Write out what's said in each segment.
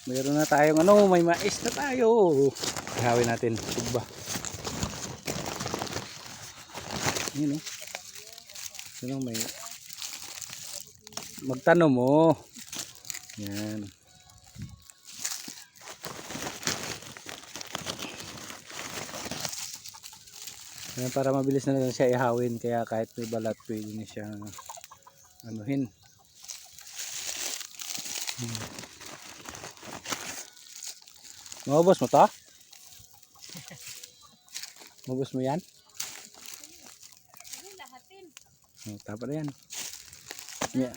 Meron na tayong ano, may mais na tayo. Ihawin natin, tugba. Yun o. Yun may magtanong mo. Yan. Yan, para mabilis na lang siya ihawin, kaya kahit may balat pwede na siya anuhin. Maubos mo to? Maubos mo yan? Oh, tapa na yan. Yeah.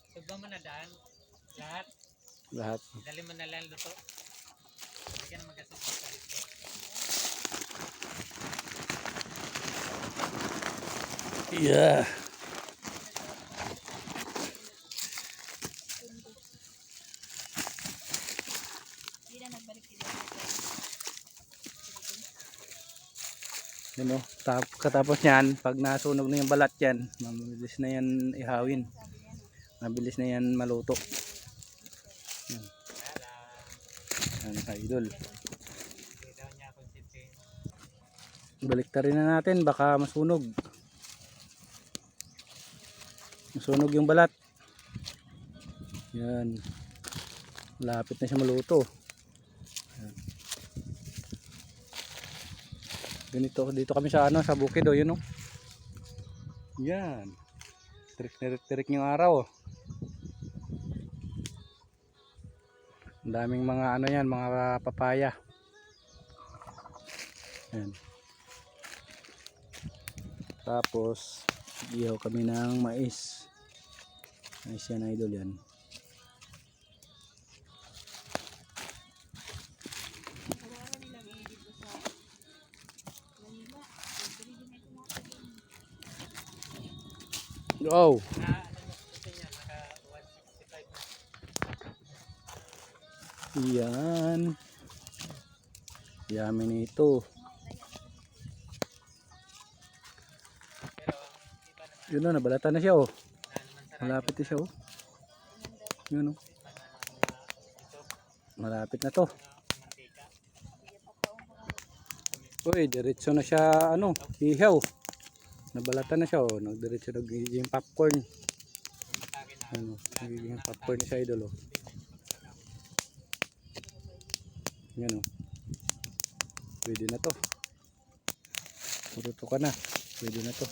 Subang mo na daan. Lahat. Lahat. Dali mo na lang luto. Hindi ka na magkasubang sa luto. Yeah. Yan o, katapos yan, pag nasunog na yung balat yan, mabilis na yan ihawin, mabilis na yan maluto. Yan, yan idol. Baliktarin na natin, baka masunog yung balat. Yan, lapit na siya maluto. Yan. Ganito, dito kami sa ano, sa bukid o, yun o. Yan. Tirik yung araw. Ang daming mga ano yan, mga papaya. Yan. Tapos, ihaw kami ng mais. Mais yan idol yan. Oh. Yan. Yummy nito. Yun na, nabalatan na siya oh. Malapit na siya oh. Yun oh. Malapit na to. Uy, diretso na siya ano, ihaw. Nabalatan na siya oh, nagdiretso nagiging popcorn. Ano, nagiging popcorn na siya idol oh. Yan oh. Pwede na to. Maluto ka na. Pwede na to.